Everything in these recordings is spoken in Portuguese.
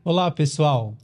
Olá, pessoal.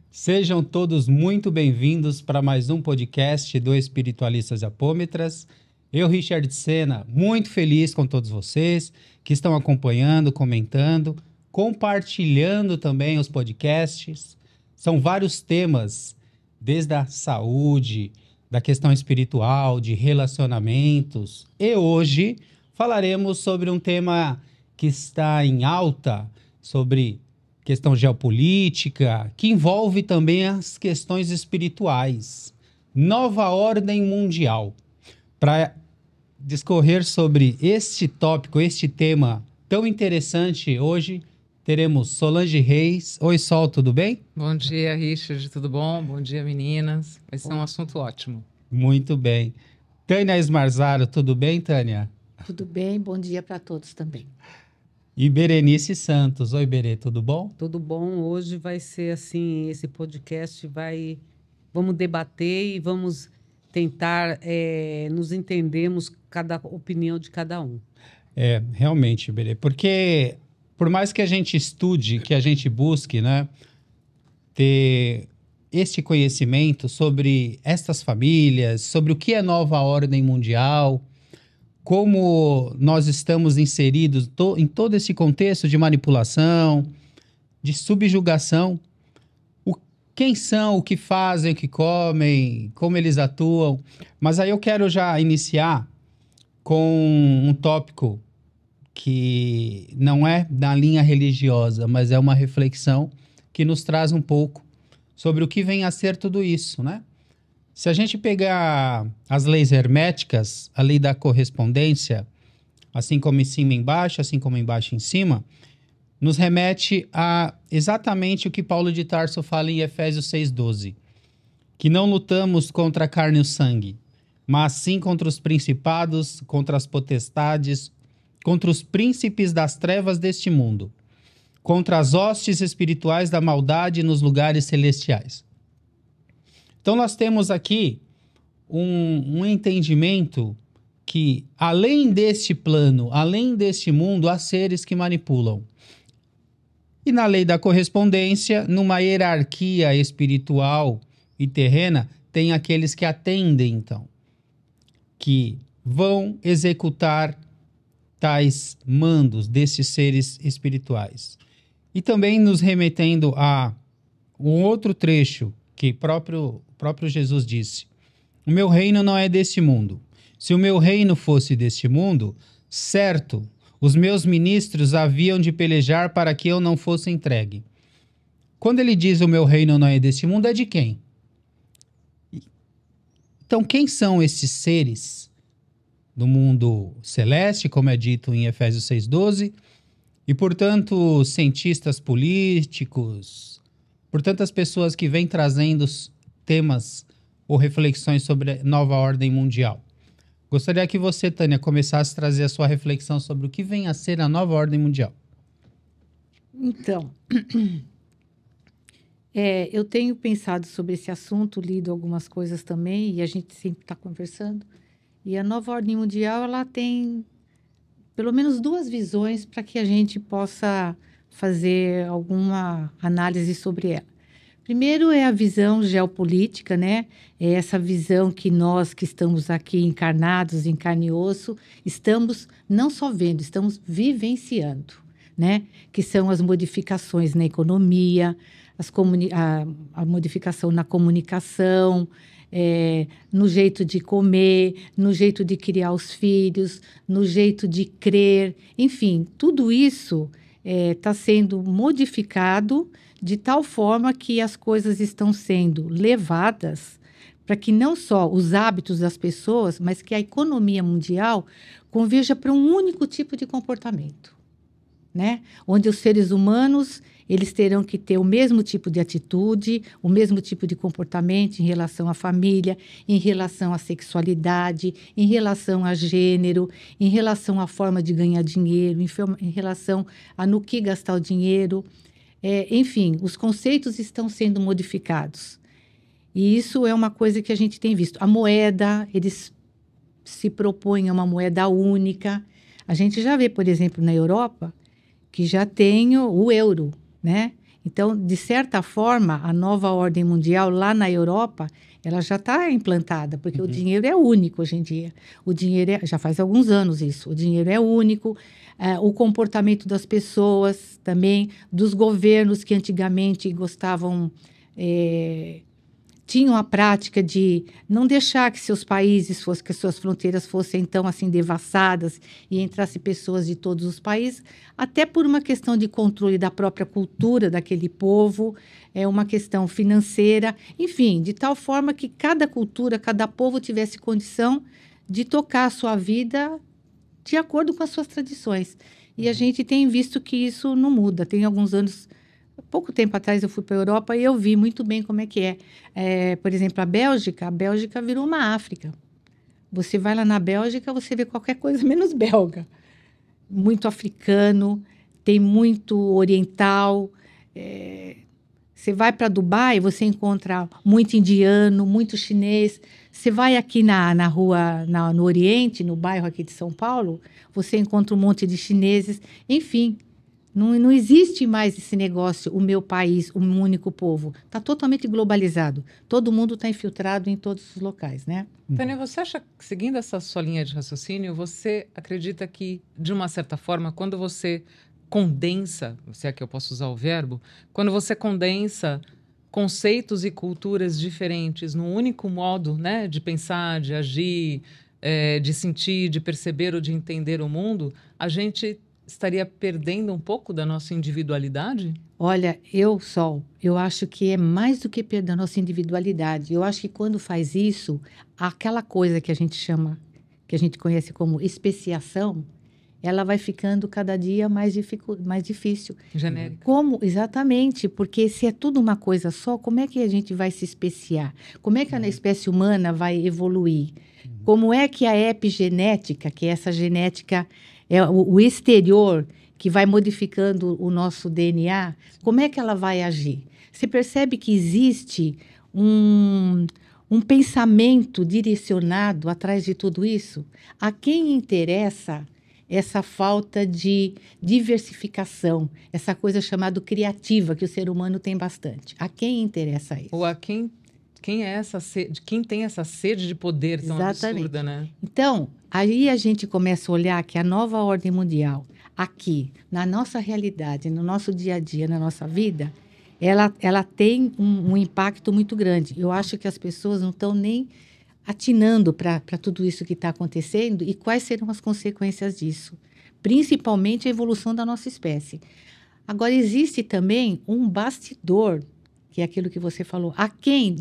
Sejam todos muito bem-vindos para mais um podcast do Espiritualistas Apômetras. Eu, Richard Sena, muito feliz com todos vocês que estão acompanhando, comentando, compartilhando também os podcasts. São vários temas, desde a saúde, da questão espiritual, de relacionamentos. E hoje falaremos sobre um tema que está em alta, sobre questão geopolítica, que envolve também as questões espirituais. Nova ordem mundial. Para discorrer sobre este tópico, este tema tão interessante, hoje teremos Solange Reis. Oi, Sol, tudo bem? Bom dia, Richard, tudo bom? Bom dia, meninas. Vai ser um assunto ótimo. Muito bem. Tânia Esmarzaro, tudo bem, Tânia? Tudo bem, bom dia para todos também. E Berenice Santos. Oi, Berê, tudo bom? Tudo bom? Hoje vai ser assim, esse podcast vamos debater e vamos tentar nos entendermmos cada opinião de cada um. Realmente, Berê, porque por mais que a gente estude, que a gente busque, né, ter este conhecimento sobre estas famílias, sobre o que é nova ordem mundial, como nós estamos inseridos em todo esse contexto de manipulação, de subjugação, quem são, o que fazem, o que comem, como eles atuam. Mas aí eu quero já iniciar com um tópico que não é da linha religiosa, mas é uma reflexão que nos traz um pouco sobre o que vem a ser tudo isso, né? Se a gente pegar as leis herméticas, a lei da correspondência, assim como em cima e embaixo, assim como embaixo e em cima, nos remete a exatamente o que Paulo de Tarso fala em Efésios 6,12, que não lutamos contra a carne e o sangue, mas sim contra os principados, contra as potestades, contra os príncipes das trevas deste mundo, contra as hostes espirituais da maldade nos lugares celestiais. Então nós temos aqui um entendimento que, além deste plano, além deste mundo, há seres que manipulam. E na lei da correspondência, numa hierarquia espiritual e terrena, tem aqueles que atendem, então, que vão executar tais mandos desses seres espirituais. E também nos remetendo a um outro trecho que próprio Jesus disse: o meu reino não é deste mundo. Se o meu reino fosse deste mundo, certo, os meus ministros haviam de pelejar para que eu não fosse entregue. Quando ele diz o meu reino não é deste mundo, é de quem? Então, quem são esses seres do mundo celeste, como é dito em Efésios 6,12, e, portanto, cientistas políticos, portanto, as pessoas que vêm trazendo temas ou reflexões sobre a nova ordem mundial? Gostaria que você, Tânia, começasse a trazer a sua reflexão sobre o que vem a ser a nova ordem mundial. Então, eu tenho pensado sobre esse assunto, lido algumas coisas também, e a gente sempre está conversando. E a nova ordem mundial, ela tem pelo menos duas visões para que a gente possa fazer alguma análise sobre ela. Primeiro é a visão geopolítica, né? É essa visão que nós que estamos aqui encarnados, em carne e osso, estamos não só vendo, estamos vivenciando, né? Que são as modificações na economia, a modificação na comunicação, no jeito de comer, no jeito de criar os filhos, no jeito de crer, enfim, tudo isso está sendo modificado de tal forma que as coisas estão sendo levadas para que não só os hábitos das pessoas, mas que a economia mundial converja para um único tipo de comportamento, né? Onde os seres humanos, eles terão que ter o mesmo tipo de atitude, o mesmo tipo de comportamento em relação à família, em relação à sexualidade, em relação a gênero, em relação à forma de ganhar dinheiro, em relação a no que gastar o dinheiro. Enfim, os conceitos estão sendo modificados. E isso é uma coisa que a gente tem visto. A moeda, eles se propõem a uma moeda única. A gente já vê, por exemplo, na Europa, que já tem o euro, né? Então, de certa forma, a nova ordem mundial lá na Europa, ela já está implantada, porque o dinheiro é único hoje em dia. O dinheiro já faz alguns anos isso. O dinheiro é único, o comportamento das pessoas também, dos governos que antigamente gostavam, tinham a prática de não deixar que seus países fossem, que suas fronteiras fossem então assim devassadas e entrassem pessoas de todos os países, até por uma questão de controle da própria cultura daquele povo, uma questão financeira, enfim, de tal forma que cada cultura, cada povo tivesse condição de tocar a sua vida de acordo com as suas tradições. E a gente tem visto que isso não muda. Tem alguns anos, pouco tempo atrás eu fui para a Europa e eu vi muito bem como é que é. Por exemplo, a Bélgica virou uma África. Você vai lá na Bélgica, você vê qualquer coisa menos belga. Muito africano, tem muito oriental. Você vai para Dubai, você encontra muito indiano, muito chinês. Você vai aqui na rua, no Oriente, no bairro aqui de São Paulo, você encontra um monte de chineses. Enfim, não existe mais esse negócio, o meu país, um único povo. Está totalmente globalizado. Todo mundo está infiltrado em todos os locais, né? Tânia, você acha que, seguindo essa sua linha de raciocínio, você acredita que, de uma certa forma, quando você condensa, se é que eu posso usar o verbo, quando você condensa conceitos e culturas diferentes num único modo, né, de pensar, de agir, de sentir, de perceber ou de entender o mundo, a gente estaria perdendo um pouco da nossa individualidade? Olha, Sol, eu acho que é mais do que perder a nossa individualidade. Eu acho que quando faz isso, aquela coisa que a gente chama, que a gente conhece como especiação, ela vai ficando cada dia mais difícil. Genérica. Exatamente, porque se é tudo uma coisa só, como é que a gente vai se especiar? Como é que a espécie humana vai evoluir? Como é que a epigenética, que é essa genética, é o exterior que vai modificando o nosso DNA, como é que ela vai agir? Você percebe que existe um pensamento direcionado atrás de tudo isso? A quem interessa essa falta de diversificação, essa coisa chamada criativa, que o ser humano tem bastante? A quem interessa isso? Ou a quem é essa sede, quem tem essa sede de poder tão absurda, né? Então, aí a gente começa a olhar que a nova ordem mundial, aqui, na nossa realidade, no nosso dia a dia, na nossa vida, ela tem um impacto muito grande. Eu acho que as pessoas não estão nem atinando para tudo isso que está acontecendo e quais serão as consequências disso, principalmente a evolução da nossa espécie. Agora, existe também um bastidor, que é aquilo que você falou,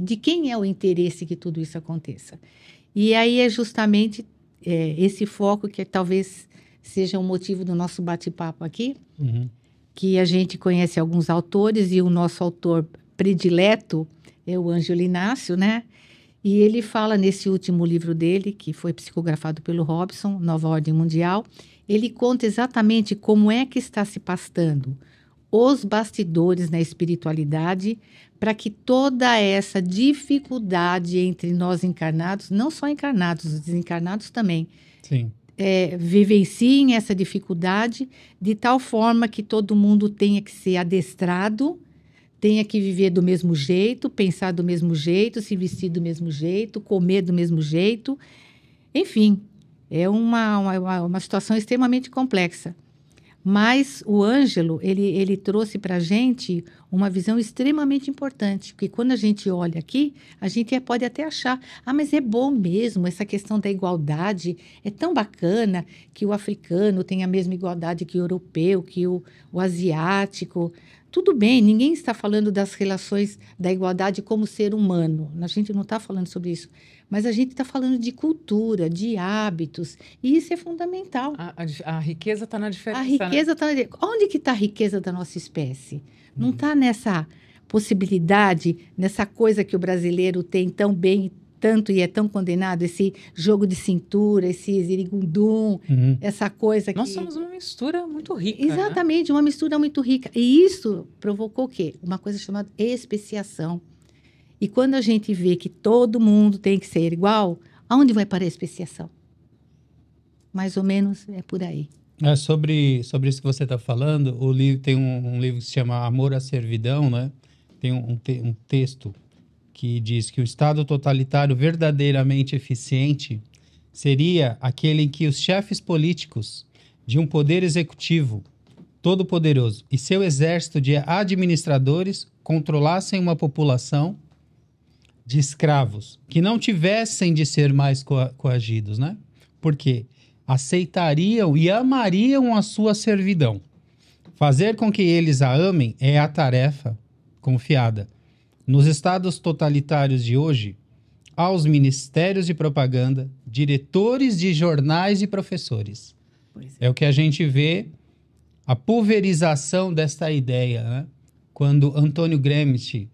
de quem é o interesse que tudo isso aconteça. E aí é justamente esse foco que talvez seja o motivo do nosso bate-papo aqui, que a gente conhece alguns autores e o nosso autor predileto é o Ângelo Inácio, né? E ele fala nesse último livro dele, que foi psicografado pelo Robson, Nova Ordem Mundial, ele conta exatamente como é que está se pastando os bastidores na espiritualidade para que toda essa dificuldade entre nós encarnados, não só encarnados, os desencarnados também, Sim. Vivenciem essa dificuldade de tal forma que todo mundo tenha que ser adestrado, tenha que viver do mesmo jeito, pensar do mesmo jeito, se vestir do mesmo jeito, comer do mesmo jeito. Enfim, é uma situação extremamente complexa. Mas o Ângelo, ele trouxe para a gente uma visão extremamente importante, porque quando a gente olha aqui, a gente pode até achar, mas é bom mesmo, essa questão da igualdade, é tão bacana que o africano tem a mesma igualdade que o europeu, que o asiático. Tudo bem, ninguém está falando das relações da igualdade como ser humano, a gente não está falando sobre isso, mas a gente está falando de cultura, de hábitos, e isso é fundamental. A riqueza está na diferença. A riqueza está Onde que está a riqueza da nossa espécie? Não está nessa possibilidade, nessa coisa que o brasileiro tem tão bem, tanto e é tão condenado, esse jogo de cintura, esse zirigundum, essa coisa que... Nós somos uma mistura muito rica, Exatamente, né? uma mistura muito rica. E isso provocou o quê? Uma coisa chamada especiação. E quando a gente vê que todo mundo tem que ser igual, aonde vai parar a especiação? Mais ou menos é por aí. Sobre isso que você está falando, o livro tem um livro que se chama Amor à Servidão, né? Tem um texto que diz que o Estado totalitário verdadeiramente eficiente seria aquele em que os chefes políticos de um poder executivo todo-poderoso e seu exército de administradores controlassem uma população de escravos que não tivessem de ser mais coagidos, né? Por quê? Aceitariam e amariam a sua servidão. Fazer com que eles a amem é a tarefa confiada. Nos estados totalitários de hoje, aos ministérios de propaganda, diretores de jornais e professores. Pois É o que a gente vê, a pulverização desta ideia, né? Quando Antônio Gramsci,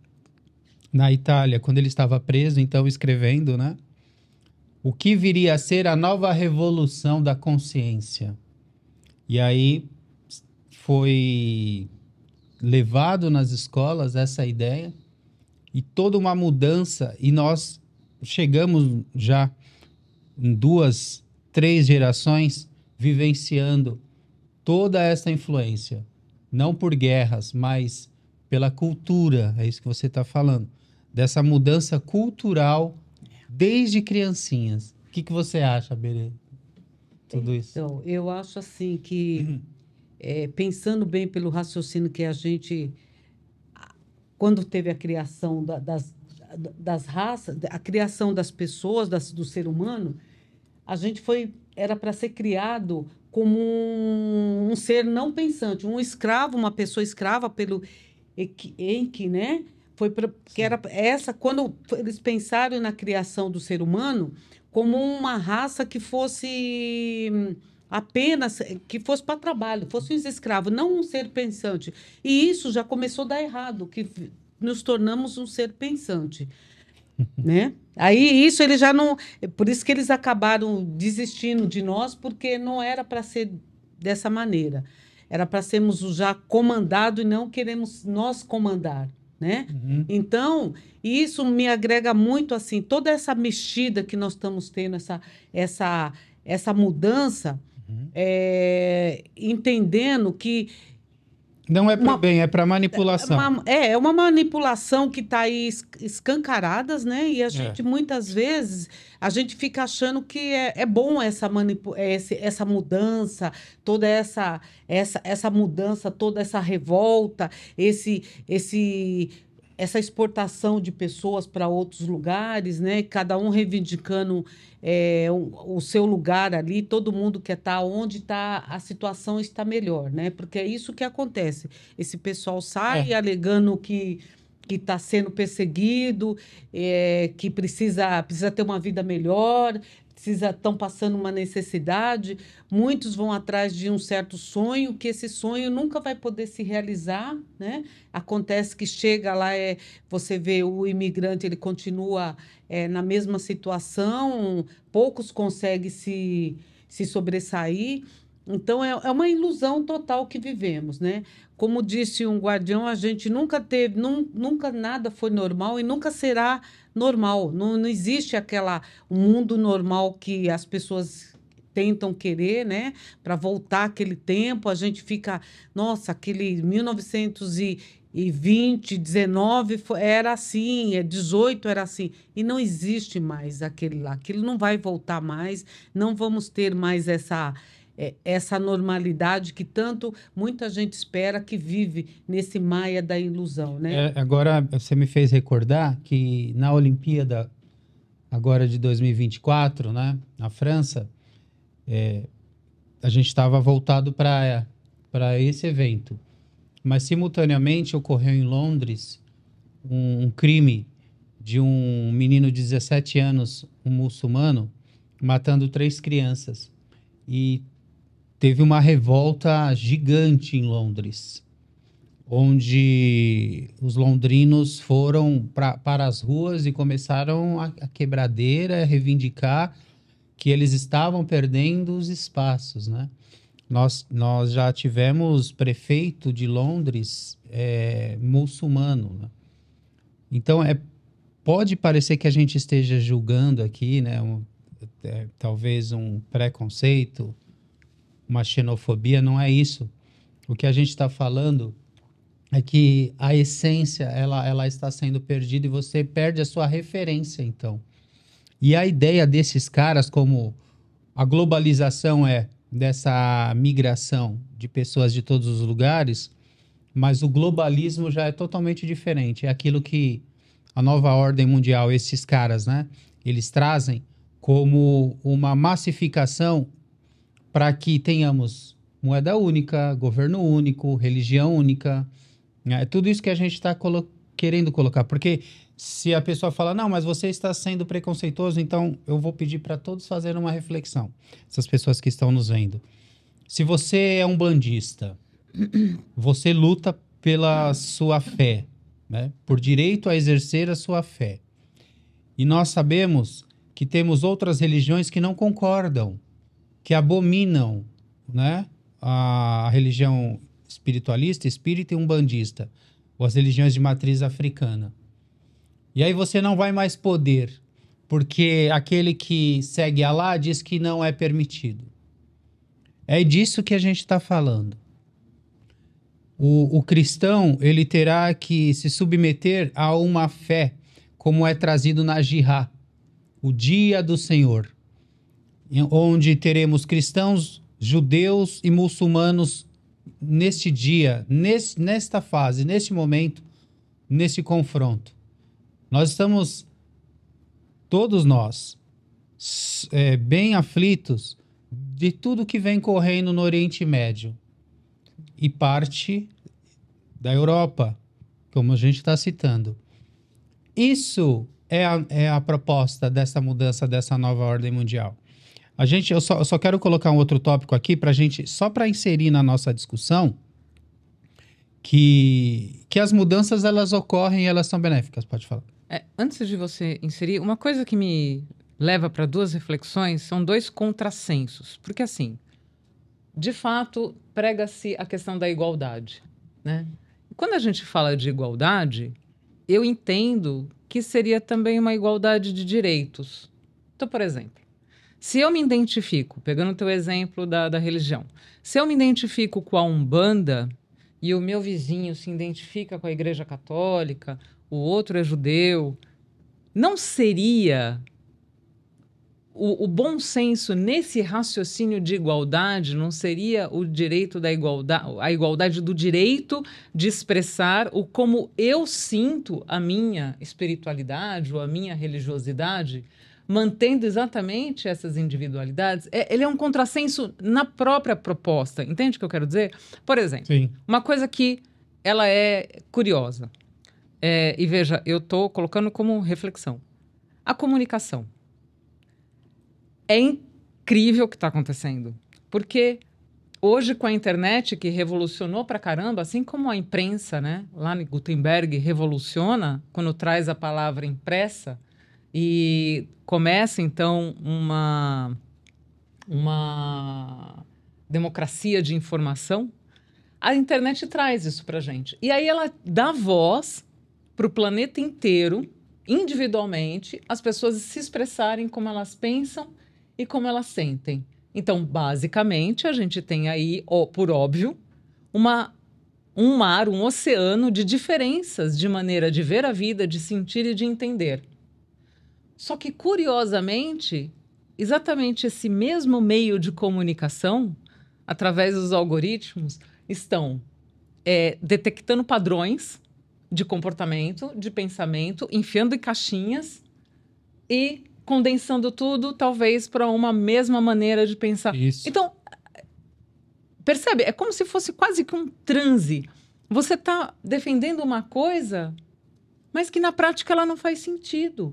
na Itália, quando ele estava preso, então escrevendo, né? O que viria a ser a nova revolução da consciência. E aí foi levado nas escolas essa ideia e toda uma mudança, e nós chegamos já em 2, 3 gerações vivenciando toda essa influência, não por guerras, mas pela cultura, é isso que você está falando, dessa mudança cultural desde criancinhas. O que você acha, Berê? Tudo isso. Então, eu acho assim que, pensando bem pelo raciocínio que a gente, quando teve a criação das raças, a criação das pessoas, do ser humano, a gente era para ser criado como um ser não pensante, um escravo, uma pessoa escrava pelo Enki, né? Que era essa, quando eles pensaram na criação do ser humano como uma raça que fosse apenas, que fosse para trabalho, fosse um escravo, não um ser pensante. E isso já começou a dar errado, que nos tornamos um ser pensante, né? Aí isso eles já não, por isso que eles acabaram desistindo de nós, porque não era para ser dessa maneira. Era para sermos já comandado e não queremos nós comandar, né? Então, isso me agrega muito, assim, toda essa mexida que nós estamos tendo, essa mudança, entendendo que Não é para bem, é para manipulação. é uma manipulação que está aí escancaradas, né? E a gente, muitas vezes, a gente fica achando que é bom essa mudança, toda essa mudança, toda essa revolta, essa exportação de pessoas para outros lugares, né? Cada um reivindicando o seu lugar ali, todo mundo quer estar onde a situação está melhor, né? Porque é isso que acontece. Esse pessoal sai alegando que está sendo perseguido, que precisa ter uma vida melhor, estão passando uma necessidade. Muitos vão atrás de um certo sonho, que esse sonho nunca vai poder se realizar, né? Acontece que chega lá, você vê o imigrante, ele continua na mesma situação, poucos conseguem se sobressair. Então, é uma ilusão total que vivemos, né? Como disse um guardião, a gente nunca teve, nunca nada foi normal e nunca será normal. Não existe um mundo normal que as pessoas tentam querer, né? Para voltar aquele tempo, a gente fica, nossa, aquele 1920, 19 era assim, 18 era assim, e não existe mais aquele lá. Aquilo não vai voltar mais, não vamos ter mais essa normalidade que tanto muita gente espera, que vive nesse maia da ilusão, né? Agora, você me fez recordar que na Olimpíada, agora de 2024, né, na França, a gente estava voltado para esse evento. Mas, simultaneamente, ocorreu em Londres um crime de um menino de 17 anos, um muçulmano, matando 3 crianças. E teve uma revolta gigante em Londres, onde os londrinos foram para as ruas e começaram a quebradeira, a reivindicar que eles estavam perdendo os espaços, né? Nós já tivemos prefeito de Londres muçulmano, né? Então, pode parecer que a gente esteja julgando aqui, né, talvez um preconceito, uma xenofobia, não é isso. O que a gente está falando é que a essência, ela está sendo perdida e você perde a sua referência, então. E a ideia desses caras, como a globalização é dessa migração de pessoas de todos os lugares, mas o globalismo já é totalmente diferente. É aquilo que a nova ordem mundial, esses caras, né? Eles trazem como uma massificação para que tenhamos moeda única, governo único, religião única. É tudo isso que a gente está querendo colocar. Porque se a pessoa fala, não, mas você está sendo preconceituoso, então eu vou pedir para todos fazerem uma reflexão. Essas pessoas que estão nos vendo. Se você é um bandista, você luta pela sua fé, né? Por direito a exercer a sua fé. E nós sabemos que temos outras religiões que não concordam, que abominam, né? A religião espiritualista, espírita e umbandista, ou as religiões de matriz africana. E aí você não vai mais poder, porque aquele que segue Alá diz que não é permitido. É disso que a gente está falando. O cristão, ele terá que se submeter a uma fé, como é trazido na Jihá, o dia do Senhor, onde teremos cristãos, judeus e muçulmanos neste dia, nesta fase, neste momento, nesse confronto. Nós estamos, todos nós, bem aflitos de tudo que vem correndo no Oriente Médio e parte da Europa, como a gente está citando. Isso é a proposta dessa mudança, dessa nova ordem mundial. Eu só quero colocar um outro tópico aqui para a gente, só para inserir na nossa discussão, que as mudanças elas ocorrem e elas são benéficas. Pode falar. Antes de você inserir, uma coisa que me leva para duas reflexões são dois contrassensos. Porque, assim, de fato, prega-se a questão da igualdade, né? Quando a gente fala de igualdade, eu entendo que seria também uma igualdade de direitos. Então, por exemplo, se eu me identifico, pegando o teu exemplo da religião, se eu me identifico com a Umbanda e o meu vizinho se identifica com a Igreja Católica, o outro é judeu, não seria o bom senso nesse raciocínio de igualdade, não seria o direito da igualdade, a igualdade do direito de expressar o como eu sinto a minha espiritualidade ou a minha religiosidade, mantendo exatamente essas individualidades? Ele é um contrassenso na própria proposta, entende o que eu quero dizer? Por exemplo, Sim. Uma coisa que ela é curiosa, e veja, eu estou colocando como reflexão. A comunicação. É incrível o que está acontecendo, porque hoje com a internet que revolucionou pra caramba, assim como a imprensa, né, lá no Gutenberg revoluciona quando traz a palavra impressa e começa então uma democracia de informação, a internet traz isso pra gente. E aí ela dá voz para o planeta inteiro, individualmente, as pessoas se expressarem como elas pensam e como elas sentem. Então, basicamente, a gente tem aí, por óbvio, um mar, um oceano de diferenças de maneira de ver a vida, de sentir e de entender. Só que, curiosamente, exatamente esse mesmo meio de comunicação, através dos algoritmos, estão detectando padrões de comportamento, de pensamento, enfiando em caixinhas e condensando tudo, talvez, para uma mesma maneira de pensar. Isso. Então, percebe? É como se fosse quase que um transe. Você está defendendo uma coisa, mas que na prática ela não faz sentido.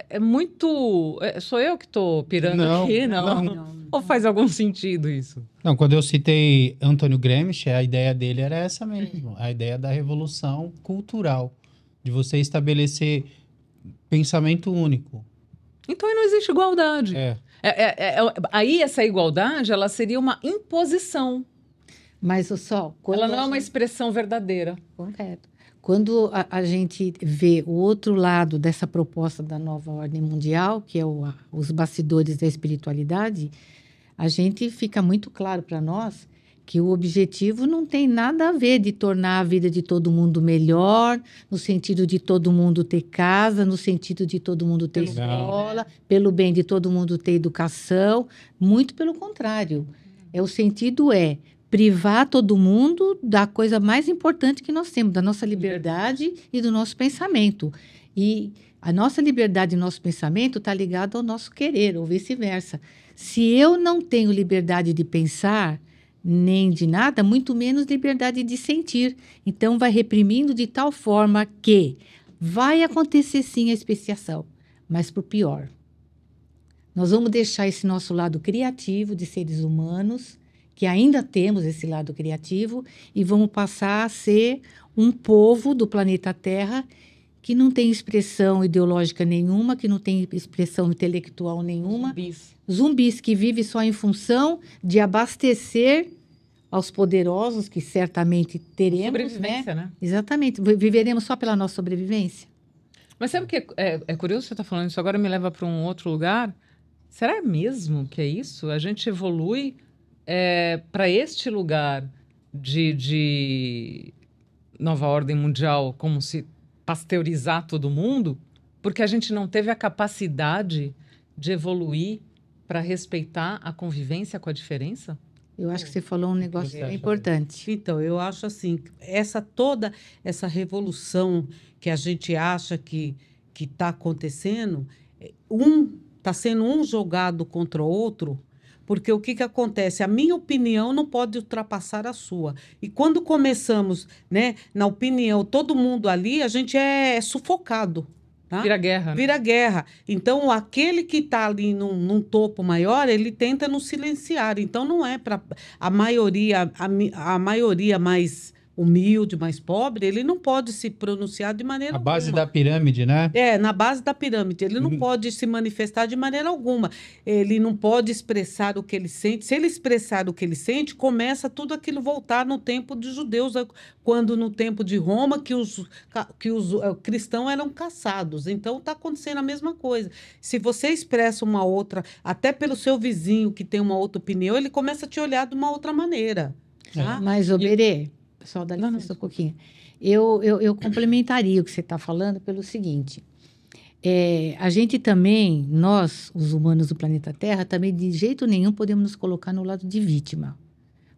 É muito... sou eu que estou pirando aqui? Não. Ou faz algum sentido isso? Não, quando eu citei Antônio Gramsci, a ideia dele era essa mesmo. A ideia da revolução cultural. De você estabelecer pensamento único. Então aí não existe igualdade. Aí essa igualdade, ela seria uma imposição. Mas o Sol... Ela não é uma expressão verdadeira. Correto. Quando a gente vê o outro lado dessa proposta da nova ordem mundial, que é os bastidores da espiritualidade, a gente fica muito claro para nós que o objetivo não tem nada a ver de tornar a vida de todo mundo melhor, no sentido de todo mundo ter casa, no sentido de todo mundo ter Pelo bem, escola, pelo bem de todo mundo ter educação. Muito pelo contrário. O sentido é privar todo mundo da coisa mais importante que nós temos, da nossa liberdade e do nosso pensamento. E a nossa liberdade e nosso pensamento está ligado ao nosso querer, ou vice-versa. Se eu não tenho liberdade de pensar, nem de nada, muito menos liberdade de sentir. Então, vai reprimindo de tal forma que vai acontecer sim a especiação, mas para o pior. Nós vamos deixar esse nosso lado criativo de seres humanos, que ainda temos esse lado criativo, e vamos passar a ser um povo do planeta Terra que não tem expressão ideológica nenhuma, que não tem expressão intelectual nenhuma. Zumbis que vivem só em função de abastecer aos poderosos, que certamente teremos. Sobrevivência, né? Exatamente. Viveremos só pela nossa sobrevivência. Mas sabe o que é curioso você estar falando isso? Agora me leva para um outro lugar. Será mesmo que é isso? A gente evolui para este lugar de nova ordem mundial, como se pasteurizar todo mundo, porque a gente não teve a capacidade de evoluir para respeitar a convivência com a diferença? Eu acho que você falou um negócio importante. Então, eu acho assim, toda essa revolução que a gente acha que está acontecendo, está sendo um jogado contra o outro, porque o que acontece? A minha opinião não pode ultrapassar a sua. E quando começamos, né, na opinião, todo mundo ali, a gente é sufocado. Tá? Vira guerra. Né? Vira guerra. Então, aquele que está ali num topo maior, ele tenta nos silenciar. Então, não é para a maioria mais humilde, mais pobre, ele não pode se pronunciar de maneira alguma. A base da pirâmide, né? Na base da pirâmide. Ele não pode se manifestar de maneira alguma. Ele não pode expressar o que ele sente. Se ele expressar o que ele sente, começa tudo aquilo voltar no tempo dos judeus, quando no tempo de Roma, que os cristãos eram caçados. Então, está acontecendo a mesma coisa. Se você expressa uma outra, até pelo seu vizinho que tem uma outra opinião, ele começa a te olhar de uma outra maneira. Tá? Mas, Oberê, pessoal, dá licença um pouquinho. Eu complementaria o que você está falando pelo seguinte. A gente também, nós, os humanos do planeta Terra, também de jeito nenhum podemos nos colocar no lado de vítima.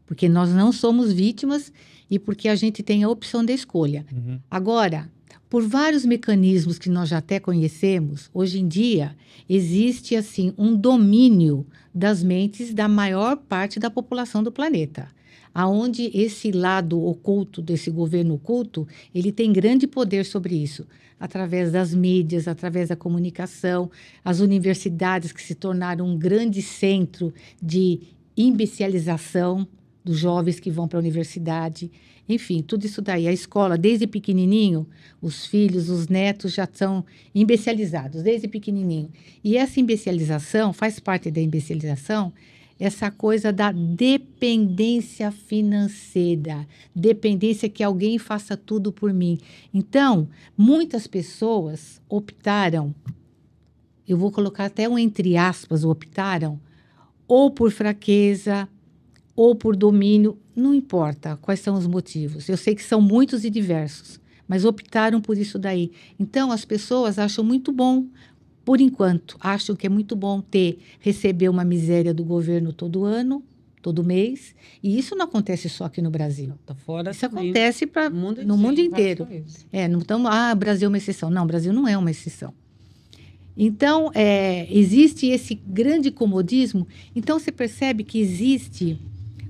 Porque nós não somos vítimas e porque a gente tem a opção da escolha. Uhum. Agora, por vários mecanismos que nós já até conhecemos, hoje em dia existe assim um domínio das mentes da maior parte da população do planeta, aonde esse lado oculto desse governo oculto, ele tem grande poder sobre isso, através das mídias, através da comunicação, as universidades que se tornaram um grande centro de imbecilização dos jovens que vão para a universidade, enfim, tudo isso daí. A escola, desde pequenininho, os filhos, os netos já são imbecilizados, desde pequenininho. E essa imbecilização, faz parte da imbecilização, essa coisa da dependência financeira, dependência que alguém faça tudo por mim. Então, muitas pessoas optaram, eu vou colocar até um entre aspas, optaram, ou por fraqueza, ou por domínio, não importa quais são os motivos. Eu sei que são muitos e diversos, mas optaram por isso daí. Então, as pessoas acham muito bom, por enquanto, acham que é muito bom receber uma miséria do governo todo ano, todo mês, e isso não acontece só aqui no Brasil. Tá fora isso também, acontece no mundo inteiro. Não estamos, Brasil é uma exceção. Não, o Brasil não é uma exceção. Então, existe esse grande comodismo. Então, você percebe que existe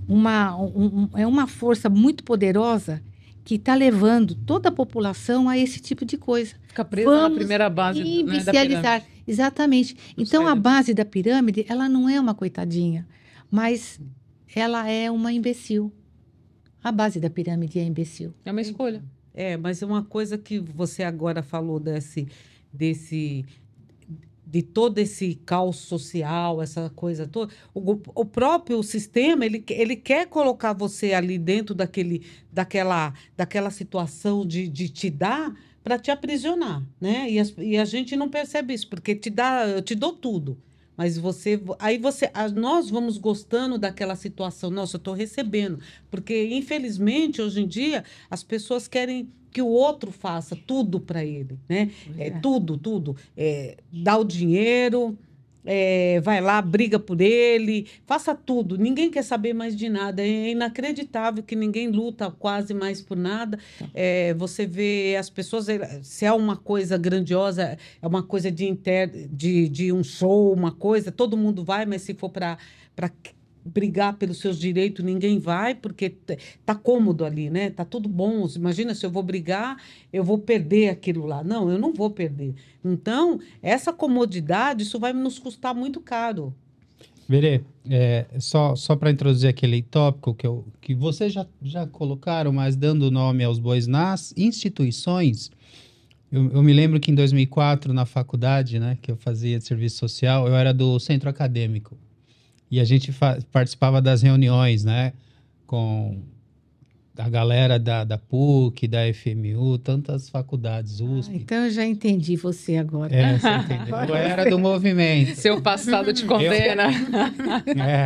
uma força muito poderosa que está levando toda a população a esse tipo de coisa. Fica presa na primeira base, né, da pirâmide. Exatamente. Então, a base da pirâmide, ela não é uma coitadinha, mas ela é uma imbecil. A base da pirâmide é imbecil. É uma escolha. Mas é uma coisa que você agora falou de todo esse caos social, essa coisa toda, o próprio sistema, ele quer colocar você ali dentro daquela situação de te dar para te aprisionar, né? E a gente não percebe isso, porque eu te dou tudo. Mas nós vamos gostando daquela situação. Nossa, eu estou recebendo. Porque, infelizmente, hoje em dia, as pessoas querem que o outro faça tudo para ele, né? Tudo. Dá o dinheiro, vai lá, briga por ele, faça tudo. Ninguém quer saber mais de nada. É inacreditável que ninguém luta quase mais por nada. Você vê as pessoas, se é uma coisa grandiosa, é uma coisa de um show, uma coisa, todo mundo vai, mas se for para brigar pelos seus direitos, ninguém vai, porque tá cômodo ali, né? Tá tudo bom. Imagina se eu vou brigar, eu vou perder aquilo lá. Não, eu não vou perder. Então, essa comodidade, isso vai nos custar muito caro. Verê, só para introduzir aquele tópico que vocês já colocaram, mas dando nome aos bois nas instituições, eu me lembro que em 2004, na faculdade, né, que eu fazia de serviço social, eu era do centro acadêmico. E a gente participava das reuniões, né, com a galera da PUC, da FMU, tantas faculdades, USP. Então eu já entendi você agora. Você entendeu? Eu era do movimento. Seu passado te condena.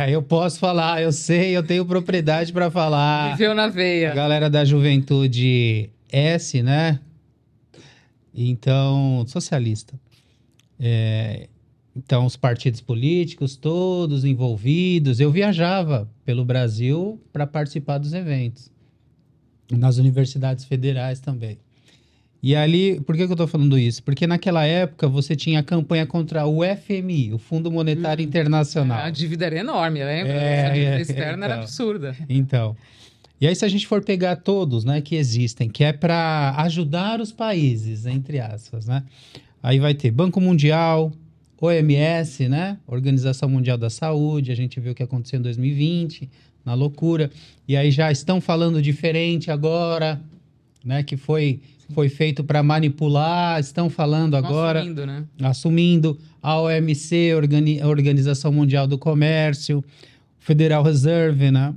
Eu posso falar, eu sei, eu tenho propriedade para falar. Viveu na veia. A galera da Juventude S, né? Então, socialista. Então, os partidos políticos, todos envolvidos. Eu viajava pelo Brasil para participar dos eventos. Nas universidades federais também. E ali, por que eu estou falando isso? Porque naquela época você tinha a campanha contra o FMI, o Fundo Monetário Internacional. A dívida era enorme, lembra? A dívida externa era absurda. Então, e aí se a gente for pegar todos, né, que existem, que é para ajudar os países, entre aspas, né? Aí vai ter Banco Mundial, OMS, né? Organização Mundial da Saúde, a gente viu o que aconteceu em 2020, na loucura. E aí já estão falando diferente agora, né? Que foi feito para manipular, estão falando agora... Assumindo, né? Assumindo a OMC, a Organização Mundial do Comércio, o Federal Reserve, né?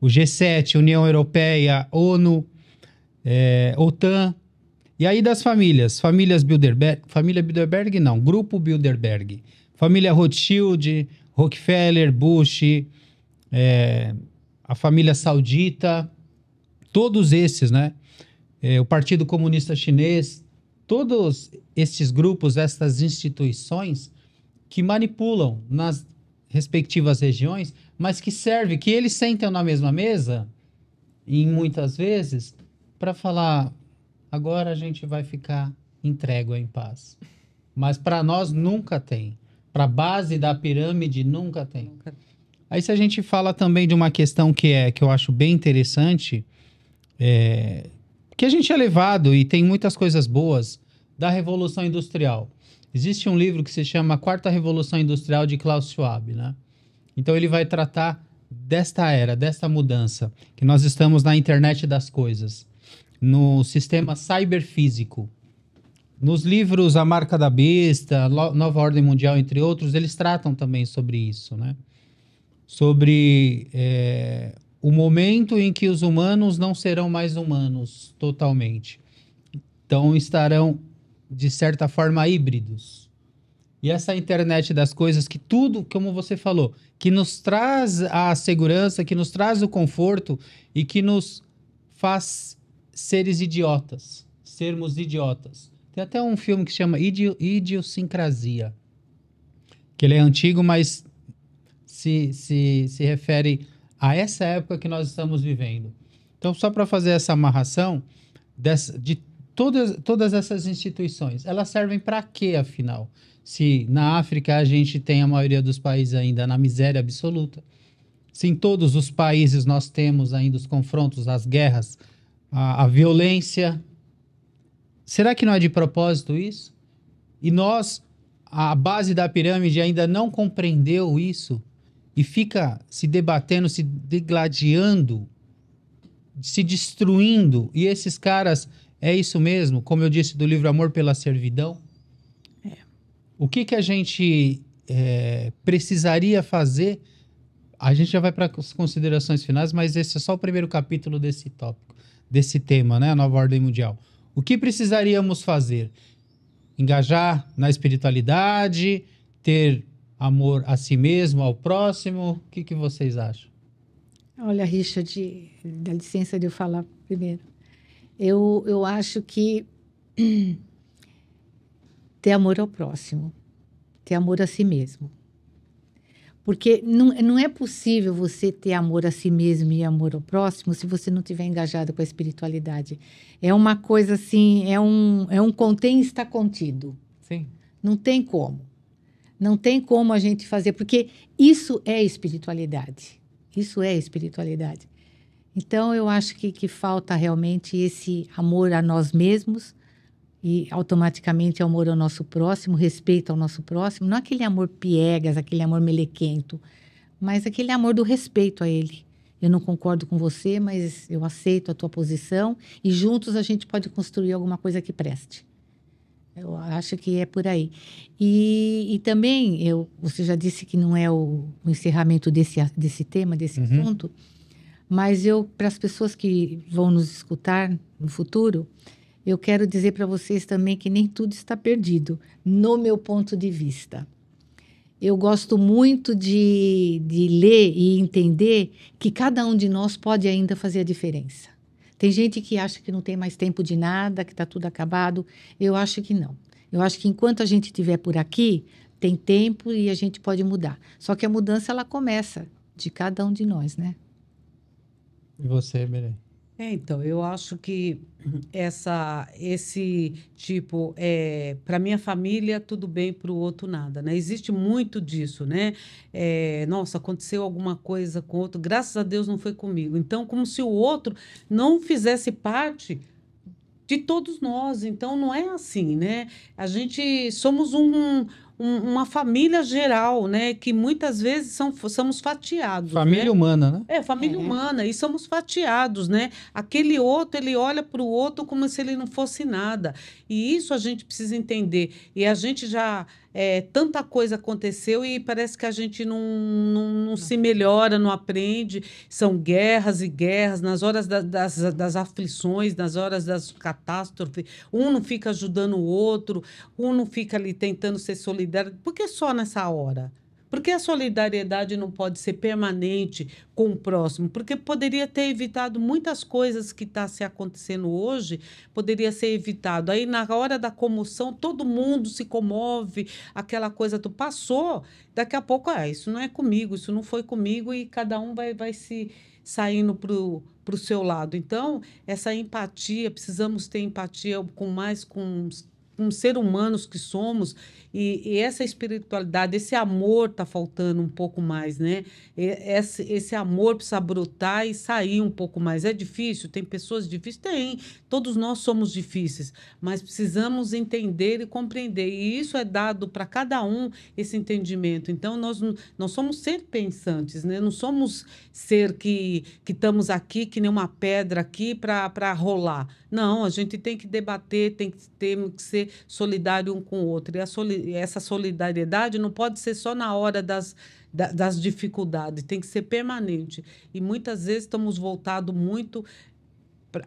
O G7, União Europeia, ONU, OTAN. E aí das famílias Bilderberg, família Bilderberg não, Grupo Bilderberg, família Rothschild, Rockefeller, Bush, a família saudita, todos esses, né? O Partido Comunista Chinês, todos esses grupos, essas instituições que manipulam nas respectivas regiões, mas que serve, que eles sentam na mesma mesa, e muitas vezes, para falar, agora a gente vai ficar em trégua, em paz. Mas para nós nunca tem. Para a base da pirâmide nunca tem. Aí se a gente fala também de uma questão que eu acho bem interessante, que a gente é levado, e tem muitas coisas boas, da Revolução Industrial. Existe um livro que se chama Quarta Revolução Industrial, de Klaus Schwab, né? Então ele vai tratar desta era, desta mudança, que nós estamos na internet das coisas, no sistema cyberfísico. Nos livros A Marca da Besta, Nova Ordem Mundial, entre outros, eles tratam também sobre isso, né? Sobre o momento em que os humanos não serão mais humanos totalmente. Então estarão, de certa forma, híbridos. E essa internet das coisas, que tudo, como você falou, que nos traz a segurança, que nos traz o conforto e que nos faz sermos idiotas. Tem até um filme que se chama Idiosincrasia, que ele é antigo, mas se refere a essa época que nós estamos vivendo. Então, só para fazer essa amarração de todas essas instituições, elas servem para quê, afinal? Se na África a gente tem a maioria dos países ainda na miséria absoluta, se em todos os países nós temos ainda os confrontos, as guerras, a violência, será que não é de propósito isso? E nós, a base da pirâmide, ainda não compreendeu isso e fica se debatendo, se degladiando, se destruindo. E esses caras, é isso mesmo, como eu disse do livro Amor pela Servidão? O que a gente precisaria fazer? A gente já vai para as considerações finais, mas esse é só o primeiro capítulo desse tópico, desse tema, né? A Nova Ordem Mundial. O que precisaríamos fazer? Engajar na espiritualidade, ter amor a si mesmo, ao próximo? O que que vocês acham? Olha, Richard, dá licença de eu falar primeiro. Eu acho que ter amor ao próximo, ter amor a si mesmo. Porque não é possível você ter amor a si mesmo e amor ao próximo se você não estiver engajado com a espiritualidade. É uma coisa assim, é um contém e está contido. Sim. Não tem como. Não tem como a gente fazer, porque isso é espiritualidade. Isso é espiritualidade. Então, eu acho que falta realmente esse amor a nós mesmos e automaticamente amor ao nosso próximo, respeito ao nosso próximo. Não aquele amor piegas, aquele amor melequento, mas aquele amor do respeito a ele. Eu não concordo com você, mas eu aceito a tua posição e juntos a gente pode construir alguma coisa que preste. Eu acho que é por aí. E também, você já disse que não é o encerramento desse tema, desse assunto, mas para as pessoas que vão nos escutar no futuro, eu quero dizer para vocês também que nem tudo está perdido, no meu ponto de vista. Eu gosto muito de ler e entender que cada um de nós pode ainda fazer a diferença. Tem gente que acha que não tem mais tempo de nada, que está tudo acabado. Eu acho que não. Eu acho que enquanto a gente estiver por aqui, tem tempo e a gente pode mudar. Só que a mudança, ela começa de cada um de nós, né? E você, Berê? Então, eu acho que esse tipo, para minha família, tudo bem, para o outro, nada, né? Existe muito disso, né? Nossa, aconteceu alguma coisa com o outro, graças a Deus não foi comigo. Então, como se o outro não fizesse parte de todos nós. Então, não é assim, né? A gente somos uma família geral, né? Que muitas vezes somos fatiados. Família né? humana, né? Família humana, e somos fatiados, né? Aquele outro, ele olha para o outro como se ele não fosse nada. E isso a gente precisa entender. E a gente já. Tanta coisa aconteceu e parece que a gente não se melhora, não aprende. São guerras e guerras, nas horas das aflições, nas horas das catástrofes. Um não fica ajudando o outro, um não fica ali tentando ser solidário. Por que só nessa hora? Por que a solidariedade não pode ser permanente com o próximo? Porque poderia ter evitado muitas coisas que estão se acontecendo hoje, poderia ser evitado. Aí, na hora da comoção, todo mundo se comove, aquela coisa tu passou, daqui a pouco, isso não é comigo, isso não foi comigo, e cada um vai se saindo para o seu lado. Então, essa empatia, precisamos ter empatia com ser humanos que somos, e essa espiritualidade, esse amor está faltando um pouco mais, né? Esse amor precisa brotar e sair um pouco mais. É difícil? Tem pessoas difíceis? Tem. Todos nós somos difíceis, mas precisamos entender e compreender. E isso é dado para cada um, esse entendimento. Então, nós somos ser pensantes, né? Não somos ser que estamos aqui, que nem uma pedra aqui para rolar. Não, a gente tem que debater, tem que ser solidário um com o outro. E essa solidariedade não pode ser só na hora das dificuldades, tem que ser permanente. E muitas vezes estamos voltados muito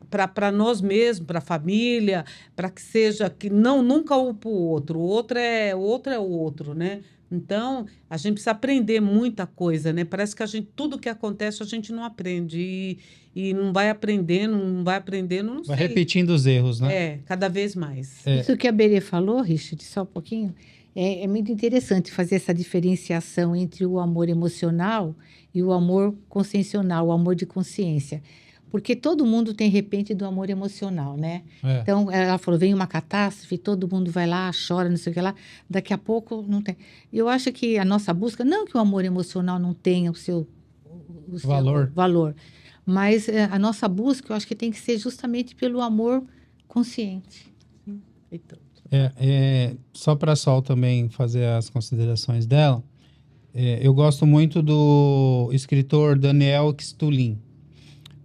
para nós mesmos, para a família, para que seja que nunca um para o outro. O outro é o outro, né? Então, a gente precisa aprender muita coisa, né? Parece que tudo que acontece a gente não aprende e não vai aprendendo, não sei. Vai repetindo os erros, né? Cada vez mais. Isso que a Berê falou, Richard, só um pouquinho, é muito interessante fazer essa diferenciação entre o amor emocional e o amor consciencial, o amor de consciência. Porque todo mundo tem repente do amor emocional, né? Então, ela falou, vem uma catástrofe, todo mundo vai lá, chora, não sei o que lá. Daqui a pouco, não tem. Eu acho que a nossa busca, não que o amor emocional não tenha o seu valor, mas a nossa busca, eu acho que tem que ser justamente pelo amor consciente. Então. Só para a Sol também fazer as considerações dela, eu gosto muito do escritor Daniel Stulin.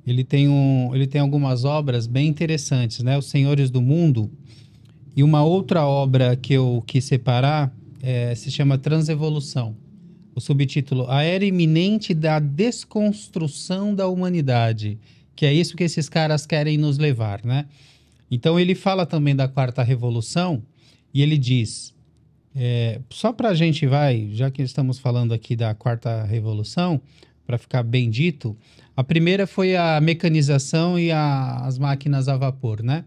Ele tem algumas obras bem interessantes, né? Os Senhores do Mundo. E uma outra obra que eu quis separar se chama Transevolução. O subtítulo, A Era Iminente da Desconstrução da Humanidade. Que é isso que esses caras querem nos levar, né? Então, ele fala também da Quarta Revolução e ele diz, Só para a gente já que estamos falando aqui da quarta revolução, para ficar bem dito, a primeira foi a mecanização e as máquinas a vapor, né?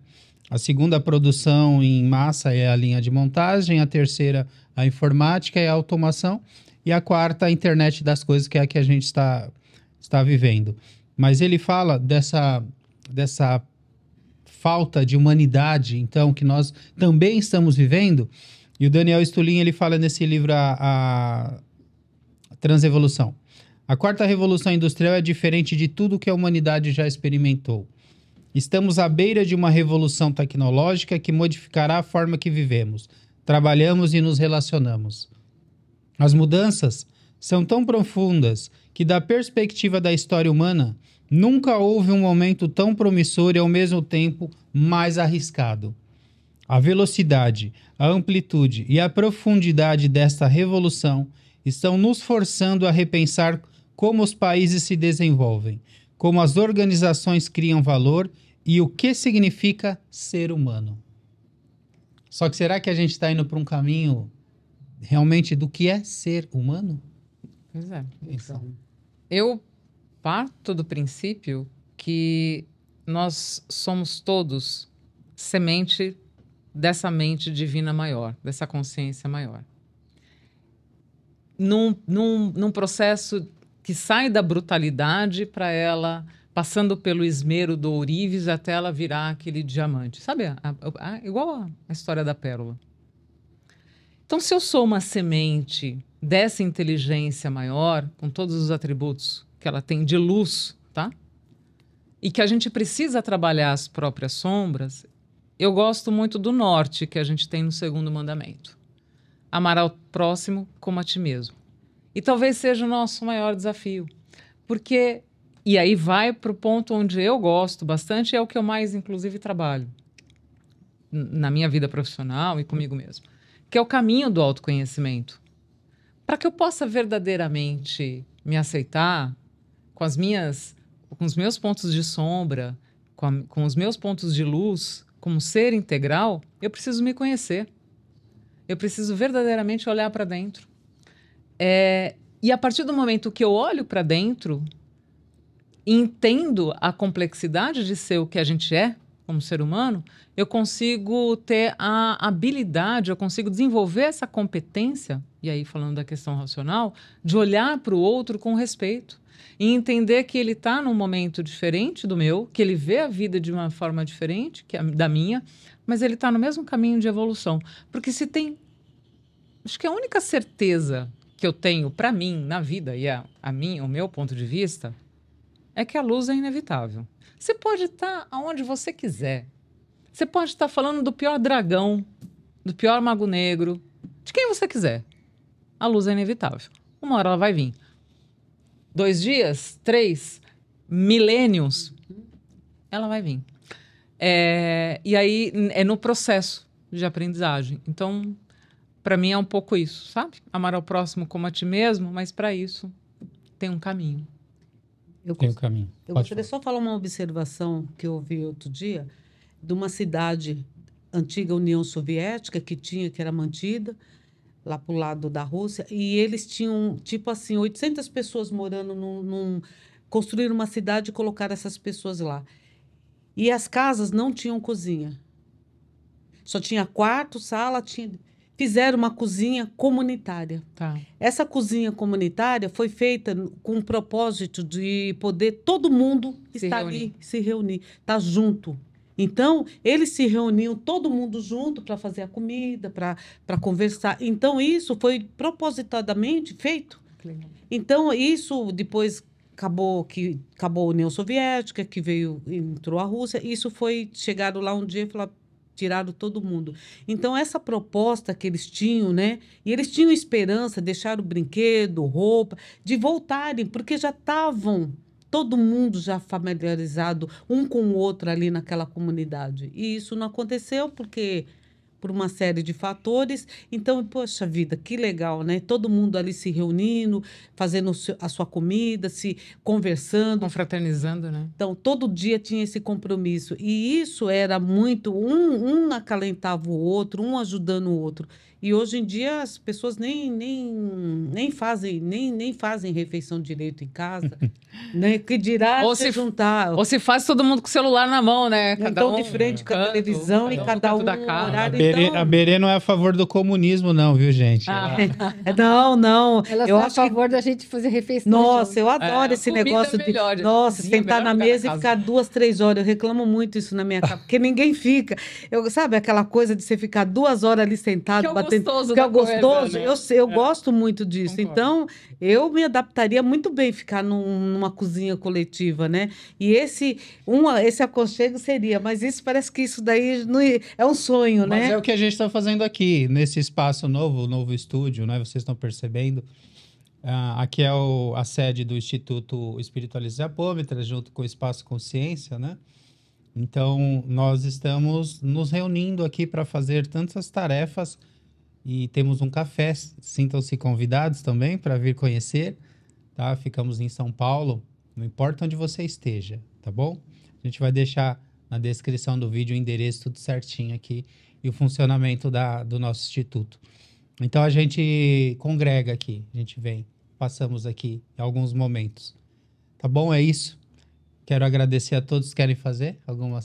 A segunda, a produção em massa é a linha de montagem, a terceira, a informática e a automação, e a quarta, a internet das coisas, que é a que a gente está vivendo. Mas ele fala dessa falta de humanidade, então, que nós também estamos vivendo. E o Daniel Stulin, ele fala nesse livro a Transevolução. A quarta revolução industrial é diferente de tudo que a humanidade já experimentou. Estamos à beira de uma revolução tecnológica que modificará a forma que vivemos, trabalhamos e nos relacionamos. As mudanças são tão profundas que, da perspectiva da história humana, nunca houve um momento tão promissor e, ao mesmo tempo, mais arriscado. A velocidade, a amplitude e a profundidade desta revolução estão nos forçando a repensar como os países se desenvolvem, como as organizações criam valor e o que significa ser humano. Só que será que a gente está indo para um caminho realmente do que é ser humano? Pois é. Então, Eu parto do princípio que nós somos todos semente dessa mente divina maior, dessa consciência maior. Num processo que sai da brutalidade para ela, passando pelo esmero do ourives até ela virar aquele diamante. Sabe? Igual a história da pérola. Então, se eu sou uma semente dessa inteligência maior, com todos os atributos que ela tem de luz, tá? E que a gente precisa trabalhar as próprias sombras, eu gosto muito do norte que a gente tem no segundo mandamento. Amar ao próximo como a ti mesmo. E talvez seja o nosso maior desafio. Porque, e aí vai para o ponto onde eu gosto bastante, é o que eu mais, inclusive, trabalho na minha vida profissional e comigo mesmo, que é o caminho do autoconhecimento. Para que eu possa verdadeiramente me aceitar com os meus pontos de sombra, com os meus pontos de luz, como ser integral, eu preciso me conhecer. Eu preciso verdadeiramente olhar para dentro. E a partir do momento que eu olho para dentro e entendo a complexidade de ser o que a gente é como ser humano, eu consigo ter a habilidade, eu consigo desenvolver essa competência, e aí falando da questão racional, de olhar para o outro com respeito e entender que ele está num momento diferente do meu, que ele vê a vida de uma forma diferente da minha, mas ele está no mesmo caminho de evolução. Porque se tem... Acho que a única certeza que eu tenho para mim na vida, e o meu ponto de vista, é que a luz é inevitável. Você pode estar aonde você quiser. Você pode estar falando do pior dragão, do pior mago negro, de quem você quiser. A luz é inevitável. Uma hora ela vai vir. 2 dias, 3, milênios, ela vai vir. E aí é no processo de aprendizagem. Então, para mim é um pouco isso, sabe? Amar ao próximo como a ti mesmo, mas para isso tem um caminho. Tem o caminho. Eu gostaria só de falar uma observação que eu ouvi outro dia de uma cidade antiga União Soviética que era mantida lá para o lado da Rússia, e eles tinham, tipo assim, 800 pessoas morando construíram uma cidade e colocaram essas pessoas lá. E as casas não tinham cozinha. Só tinha quarto, sala, fizeram uma cozinha comunitária. Tá. Essa cozinha comunitária foi feita com o propósito de poder todo mundo estar ali, se reunir, estar junto. Então, eles se reuniam todo mundo junto para fazer a comida, para conversar. Então, isso foi propositadamente feito. Então, isso depois acabou a União Soviética, que entrou a Rússia. Isso chegaram lá um dia e falaram, tiraram todo mundo. Então, essa proposta que eles tinham, né? E eles tinham esperança, deixaram brinquedo, roupa, de voltarem, porque já estavam todo mundo já familiarizado um com o outro ali naquela comunidade. E isso não aconteceu por por uma série de fatores. Então, poxa vida, que legal, né? Todo mundo ali se reunindo, fazendo a sua comida, se conversando. Confraternizando, né? Então, todo dia tinha esse compromisso. E isso era muito, um acalentava o outro, um ajudando o outro. E hoje em dia as pessoas nem fazem refeição direito em casa, né? Que dirá Ou se se juntar. Ou se faz todo mundo com o celular na mão, né? Então, de frente com a televisão e cada um da no casa. horário. A Berê não é a favor do comunismo, não, viu, gente? Ah. Não. Elas Eu são a acho que favor da gente fazer refeição. nossa, junto. eu adoro esse comida negócio é melhor, de. Nossa, cozinha é sentar melhor na ficar na mesa e casa. ficar 2, 3 horas. Eu reclamo muito isso na minha casa, porque ninguém fica. Sabe aquela coisa de você ficar 2 horas ali sentado, Que é o batendo. gostoso Que é da o gostoso. coisa, né? Eu gosto muito disso. Concordo. Então, eu me adaptaria muito bem ficar numa cozinha coletiva, né? E esse aconchego seria, mas isso parece que isso daí não é um sonho, Mas né? é o que a gente está fazendo aqui, nesse espaço novo, o novo estúdio, né? Vocês estão percebendo. Aqui é a sede do Instituto Espiritualistas e Apômetras, junto com o Espaço Consciência, né? Então, nós estamos nos reunindo aqui para fazer tantas tarefas e temos um café. Sintam-se convidados também para vir conhecer, tá? Ficamos em São Paulo, não importa onde você esteja, tá bom? A gente vai deixar na descrição do vídeo o endereço tudo certinho aqui e o funcionamento do nosso instituto. Então, a gente congrega aqui, a gente vem, passamos aqui em alguns momentos. Tá bom? É isso. Quero agradecer a todos. Querem fazer alguma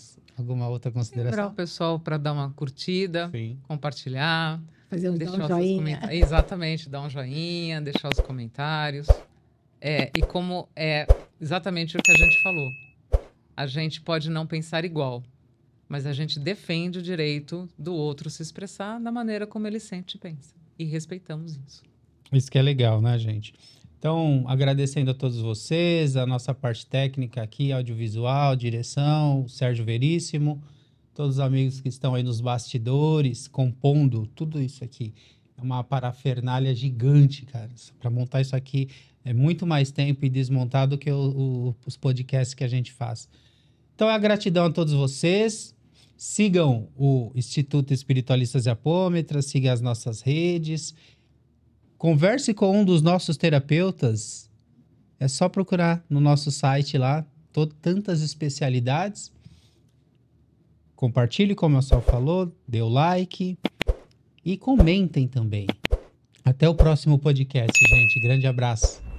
outra Lembrar consideração? o pessoal para dar uma curtida, Sim. compartilhar, Fazer dar deixar um os seus joinha. comentários. Exatamente, dar um joinha, deixar os comentários. E como é exatamente o que a gente falou. A gente pode não pensar igual, mas a gente defende o direito do outro se expressar da maneira como ele sente e pensa. E respeitamos isso. Isso que é legal, né, gente? Então, agradecendo a todos vocês, a nossa parte técnica aqui, audiovisual, direção, o Sérgio Veríssimo, todos os amigos que estão aí nos bastidores, compondo tudo isso aqui. É uma parafernália gigante, cara. Para montar isso aqui é muito mais tempo e desmontar do que os podcasts que a gente faz. Então, a gratidão a todos vocês. Sigam o Instituto Espiritualistas e Apômetras, sigam as nossas redes. Converse com um dos nossos terapeutas. É só procurar no nosso site lá, tantas especialidades. Compartilhe, como o Sal falou, dê o like e comentem também. Até o próximo podcast, gente. Grande abraço.